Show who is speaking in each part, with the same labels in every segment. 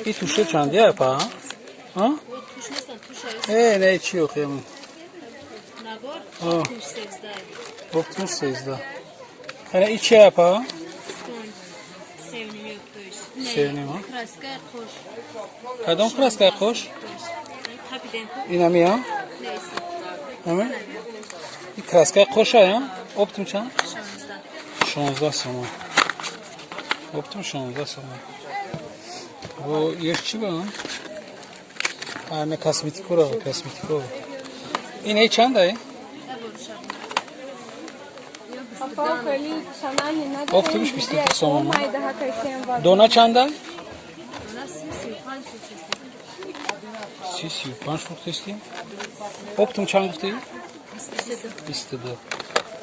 Speaker 1: این توشه چندیه اپا؟ ها؟ نه چی yok yani.
Speaker 2: Nagor
Speaker 1: 613. Hani içi yapa?
Speaker 2: Sevnim yoktu iş.
Speaker 1: Sevnim ha?
Speaker 2: Kraska hoş.
Speaker 1: Kadın kraska hoş.
Speaker 2: Kapiden
Speaker 1: İnamiyor.
Speaker 2: neyse.
Speaker 1: Hemen. Bir kraska hoş ya. Optum çan?
Speaker 2: Şanızda.
Speaker 1: 16 sama. Optum 16 sama. Bu yaşçı bu. Ne kosmetik var, kosmetik var. İne çanda Optumuş bisiklet somonu. Dona çanda? Sisi, panç furt testi. Optum çangıf değil? İstedi.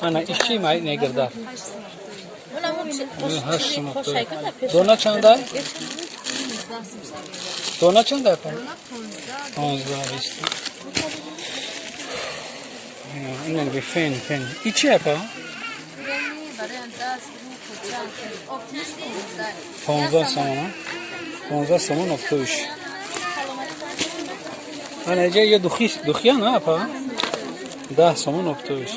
Speaker 1: Ana işçiyim ay ne girdar? Haş sınıftı. Dona çanda? Dona çanda yapalım. 10 işte. İnan bir fen. İçi yapalım. Ponza samana. Ponza saman optuş. Anece ya duhiya ne yapalım? Da saman optuş.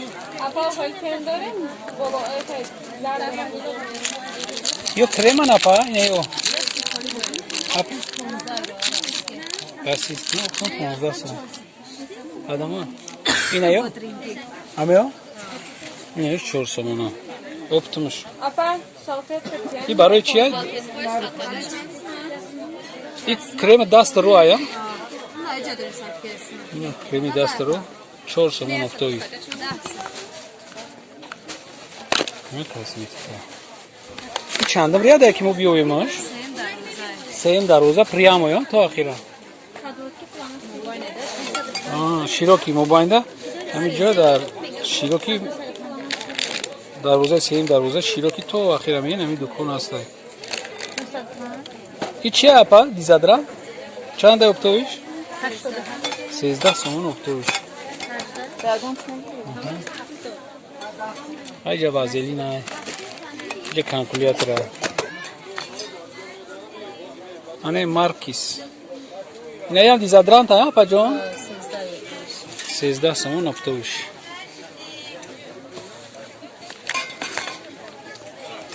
Speaker 1: Yok krema ne yapalım? Ne o? Basit ne optuş? Ponza saman. Adamı. Yine yok. Ama yok. Yine yok çor samana. Optumuş. Bir barı içiye. İlk kremi dastı ruğa ya. Kremi dastı ruğa. Çor saman optuş. Ne kosmetik ya. Çandım riya da kim o bir uyumuş. Seyim daruza priyamo ya. To ahira. Şiroki mobayında. Hem cüre dar. Şiroki daruza seyim daruza. Şiroki to ahira mi? Nemi dukun hasta. İçi yapa dizadra. Çanda optuş? 13 saman optuş. Ayca vazelina. Ce kalkulatora. Ane markis. Ne yan dizadran ta apa John? 13 saman optuş.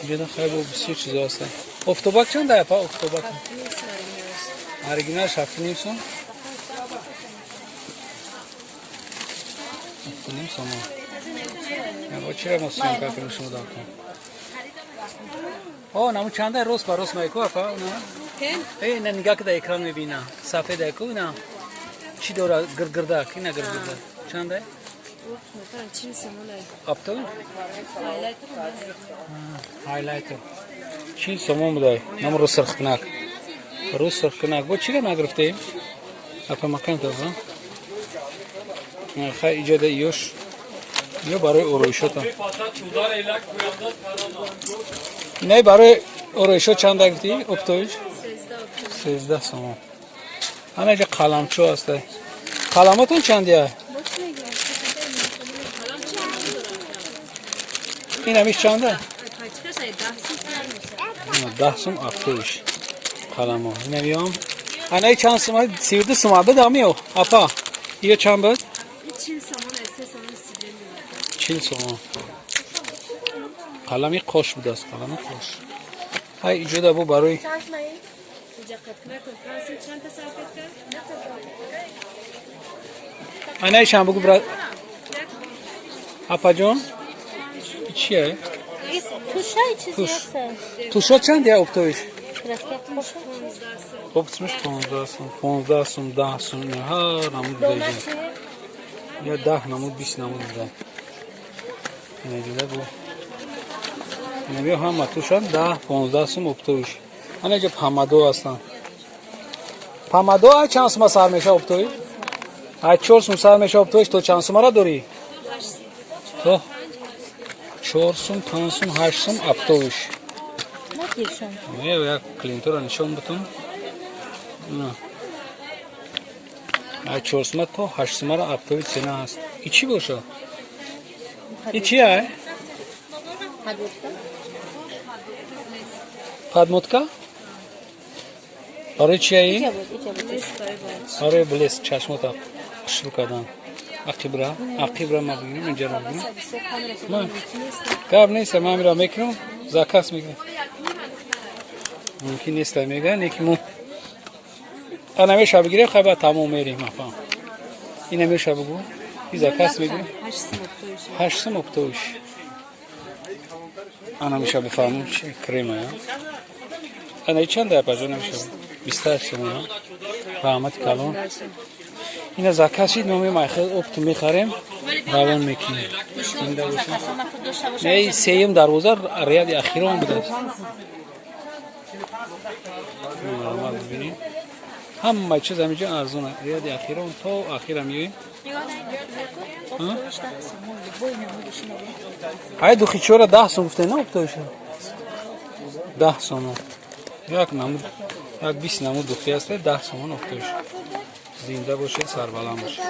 Speaker 1: Bir de haybo bir şey çiziyor aslında. Oftobak çanda yapa oftobak. Original şartını son. Benim sama. Ya açıra mı son kapını şunu da atın. O namu çanda roz mai ko apa ona. Ne nigak da ekran me bina. Safe da ko na. Çi dora gırgırda kina gırgırda. Çanda? Aptal? Highlighter. Çi somo mu da? Namu roz sırknak. Roz sırknak. Bu çira na grifte. Apa makan da ha. Hay icada yiyor. Ne bari orayışo ta. Ne bari orayışo çanda gitti? Optoyuş? 13 saman. Anece kalamço hasta. Kalamatın çandiya? İnemiş çanda? Dahsım optoyuş. Kalamo. Ne diyeyim? Anay çansıma sivdi sımadı da mı yok? Apa? İyi çambı? Çil saman. Kalami koş bu da. Kalami koş. Hay icuda bu baroy. Anay şan bu biraz. Apajon? İçiye. Tuşa çan diye optoyuş. Optmuş ponzdasın, dahsın. Ha namud diyeceğim. Ya dah namud bis namud da. Ne diyor bu? Ne diyor ha matuşan dah ponzdasın optoyuş. Anece pamado aslan. Pamado ay çansıma sarmeşa optoyuş. Ay çorsun sarmeşa optoyuş to çansımara dori. To. Çorsun tansın haşsın optoyuş.
Speaker 2: Ne diyorsun?
Speaker 1: Ne ya klintora nişan butun. Ne? Ay çorsma to haşsımara optoyuş sena has. İçi boşa. İçi ay. Подмотка? Барои чи ин?
Speaker 2: İçe bu.
Speaker 1: Аре блес чашмота шил кардан. Ақибра ма бигирем инҷаро бигирем. Ман гап нест, ман мера мекунам, заказ мегирам. Мумкин нест мегӯянд, ки мо ана меша бигирем, хай баъд тамом мерем афам. Ина меша бигӯ, ки заказ мегирем. 8 сум оптовиш. Ана меша бифаҳмон чи крема я. Ана чанд дар баҷо намеша? 28 сум я. Раҳмати калон. Ина заказ шид мо мемайхел опт мехарем, равон мекунем. Зинда бошем. Не сеюм дарвоза рияди ахирон будааст. Нормал бибинем. Ҳама чиз ҳаминҷо арзон аст. Рияди ахирон то ахира меоем. Ай духичора 10 сум гуфтем, на оптовиша? 10 сум. Як намуд, як 20 намуд духи аст, 10 сум оптовиш. Зинда бошед, сарбаланд бошед.